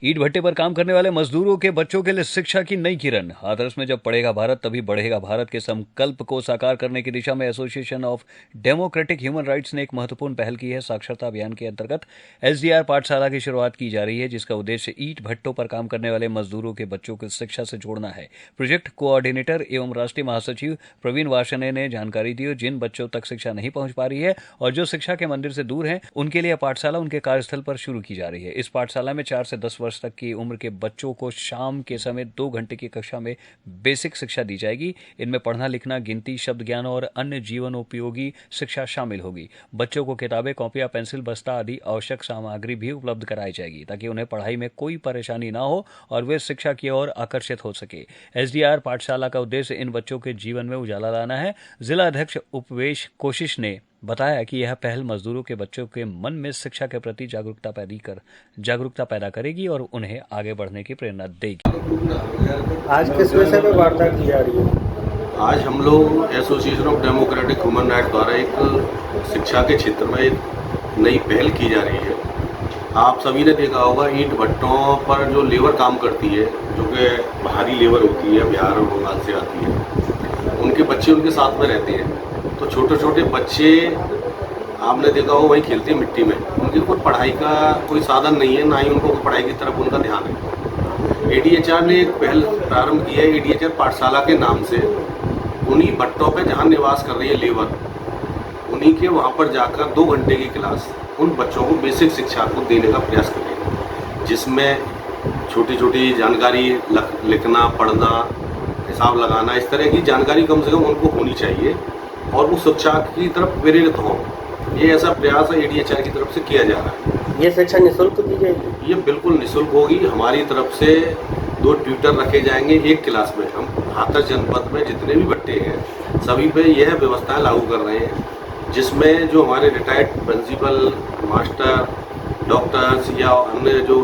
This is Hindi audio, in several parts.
ईंट भट्टे पर काम करने वाले मजदूरों के बच्चों के लिए शिक्षा की नई किरण। हाथरस में जब पढ़ेगा भारत तभी बढ़ेगा भारत के संकल्प को साकार करने की दिशा में association of democratic human rights ने एक महत्वपूर्ण पहल की है। साक्षरता अभियान के अंतर्गत एसडीआर पाठशाला की शुरुआत की जा रही है, जिसका उद्देश्य ईंट भट्टों पर काम करने वाले मजदूरों के बच्चों को शिक्षा से जोड़ना है। प्रोजेक्ट कोऑर्डिनेटर एवं राष्ट्रीय महासचिव प्रवीण वार्ष्णेय ने जानकारी दी। जिन बच्चों तक शिक्षा नहीं पहुंच पा रही है और जो शिक्षा के मंदिर से दूर हैं, उनके लिए पाठशाला उनके कार्यस्थल पर शुरू की जा रही है। इस पाठशाला में 4 से 10 वर्ष तक की उम्र के बच्चों को शाम के समय 2 घंटे की कक्षा में बेसिक शिक्षा दी जाएगी। इनमें पढ़ना लिखना, गिनती, शब्द ज्ञान और अन्य जीवनोपयोगी शिक्षा शामिल होगी। बच्चों को किताबें, कॉपियां, पेंसिल, बस्ता आदि आवश्यक सामग्री भी उपलब्ध कराई जाएगी ताकि उन्हें पढ़ाई में कोई परेशानी ना हो और वे शिक्षा की ओर आकर्षित हो सके। एसडीआर पाठशाला का उद्देश्य इन बच्चों के जीवन में उजाला लाना है। जिला अध्यक्ष उपवेश कोशिश ने बताया कि यह पहल मजदूरों के बच्चों के मन में शिक्षा के प्रति जागरूकता पैदा करेगी और उन्हें आगे बढ़ने की प्रेरणा देगी। आज किस विषय पर वार्ता की जा रही है? आज हम लोग association of democratic human rights द्वारा एक शिक्षा के क्षेत्र में एक नई पहल की जा रही है। आप सभी ने देखा होगा, ईंट भट्टों पर जो लेबर काम करती है, जो कि बाहरी लेबर होती है, बिहार और बंगाल से आती है, उनके बच्चे उनके साथ में रहते हैं। तो छोटे छोटे बच्चे आपने देखा हो वहीं खेलते हैं मिट्टी में। उनकी कोई पढ़ाई का कोई साधन नहीं है, ना ही उनको पढ़ाई की तरफ उनका ध्यान है। एडीएचआर ने एक पहल प्रारंभ की है, एडीएचआर पाठशाला के नाम से। उन्हीं भट्टों पे जहाँ निवास कर रही है लेबर, उन्हीं के वहाँ पर जाकर 2 घंटे की क्लास उन बच्चों को बेसिक शिक्षा को देने का प्रयास करेंगे, जिसमें छोटी छोटी जानकारी लिखना, पढ़ना, हिसाब लगाना, इस तरह की जानकारी कम से कम उनको होनी चाहिए और वो शिक्षा की तरफ प्रेरित हों। ये ऐसा प्रयास एडीएचआर की तरफ से किया जा रहा है। ये शिक्षा निःशुल्क दी जाएगी? ये बिल्कुल निःशुल्क होगी। हमारी तरफ से 2 ट्यूटर रखे जाएंगे एक क्लास में। हम हाथरस जनपद में जितने भी भट्टे हैं सभी पे यह व्यवस्थाएं लागू कर रहे हैं, जिसमें जो हमारे रिटायर्ड प्रिंसिपल, मास्टर, डॉक्टर्स या अन्य जो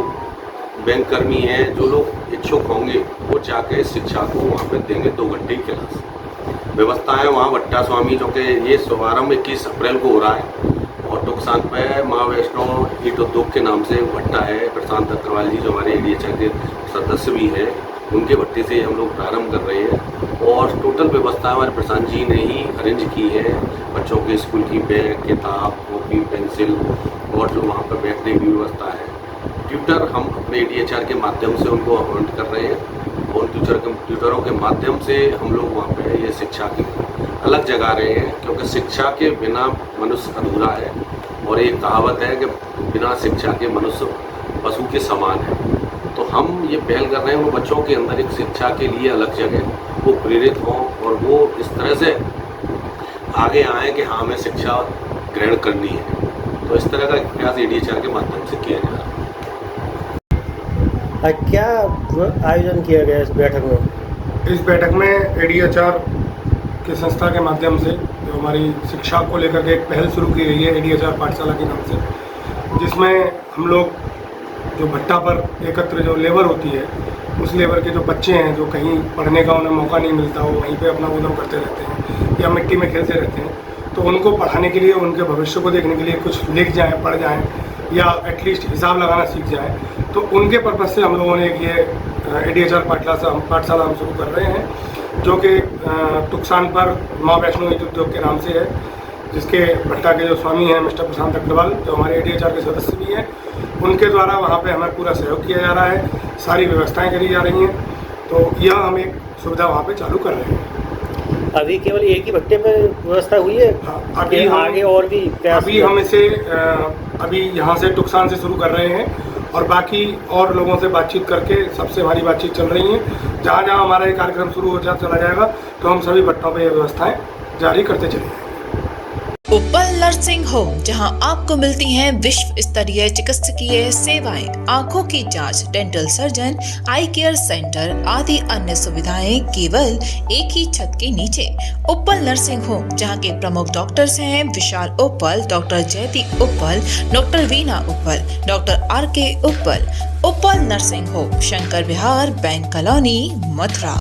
बैंक कर्मी हैं, जो लोग इच्छुक होंगे, वो जाके शिक्षा को वहाँ पे देंगे 2 घंटे की क्लास। व्यवस्थाएं वहाँ भट्टा स्वामी, जो कि ये शुभारंभ 21 अप्रैल को हो रहा है, और टुकसान पे माँ वैष्णो ईंट उद्योग के नाम से भट्टा है। प्रशांत अग्रवाल जी जो हमारे एडीएचआर के सदस्य भी हैं, उनके भट्टे से हम लोग प्रारंभ कर रहे हैं। और टोटल व्यवस्था हमारे प्रशांत जी ने ही अरेंज की है। बच्चों के स्कूल की बैग, किताब, कॉपी, पेंसिल और जो वहाँ पर बैठने की व्यवस्था है। ट्यूटर हम अपने एडीएचआर के माध्यम से उनको अपॉइंट कर रहे हैं और ट्यूटरों के माध्यम से हम लोग वहाँ पे ये शिक्षा की अलग जगा रहे हैं, क्योंकि शिक्षा के बिना मनुष्य अधूरा है। और एक कहावत है कि बिना शिक्षा के मनुष्य पशु के समान है। तो हम ये पहल कर रहे हैं, वो बच्चों के अंदर एक शिक्षा के लिए अलग जगह वो प्रेरित हों और वो इस तरह से आगे आएँ कि हाँ, हमें शिक्षा ग्रहण करनी है। तो इस तरह का प्रयास एडीएचआर के माध्यम से किया जा रहा है। क्या आयोजन किया गया इस बैठक में? इस बैठक में एडीएचआर की संस्था के माध्यम से जो हमारी शिक्षा को लेकर के एक पहल शुरू की गई है एडीएचआर पाठशाला के नाम से, जिसमें हम लोग जो भट्टा पर एकत्र जो लेबर होती है, उस लेबर के जो बच्चे हैं, जो कहीं पढ़ने का उन्हें मौका नहीं मिलता हो, वहीं पे अपना उद्यम करते रहते हैं या मिट्टी में खेलते रहते हैं, तो उनको पढ़ाने के लिए, उनके भविष्य को देखने के लिए कुछ लिख जाएँ, पढ़ जाएँ या एटलीस्ट हिसाब लगाना सीख जाए, तो उनके पर्पज़ से हम लोगों ने ये एडीएचआर पाठशाला हम शुरू कर रहे हैं, जो कि टुकसान पर माँ वैष्णो ईंट उद्योग के नाम से है, जिसके भट्टा के जो स्वामी हैं मिस्टर प्रशांत अग्रवाल, जो हमारे एडीएचआर के सदस्य भी हैं, उनके द्वारा वहाँ पे हमें पूरा सहयोग किया जा रहा है। सारी व्यवस्थाएं करी जा रही हैं। तो यह हम एक सुविधा वहाँ पे चालू कर रहे हैं। अभी केवल एक ही भट्टे पर व्यवस्था हुई है? हाँ, अभी आगे और भी अभी हम इसे अभी यहाँ से टुकसान से शुरू कर रहे हैं और बाकी और लोगों से बातचीत करके सबसे हमारी बातचीत चल रही है। जहाँ जहाँ हमारा ये कार्यक्रम शुरू हो चला जाएगा, तो हम सभी भट्टों पर ये व्यवस्थाएं जारी करते चलेंगे। उपल नर्सिंग होम, जहां आपको मिलती हैं विश्व स्तरीय चिकित्सकीय सेवाएं, आंखों की जांच, डेंटल सर्जन, आई केयर सेंटर आदि अन्य सुविधाएं केवल एक ही छत के नीचे। उपल नर्सिंग होम, जहां के प्रमुख डॉक्टर्स हैं विशाल उपल, डॉक्टर जयती उपल, डॉक्टर वीना उपल, डॉक्टर आर के उपल। उपल नर्सिंग होम, शंकर विहार, बैंक कॉलोनी, मथुरा।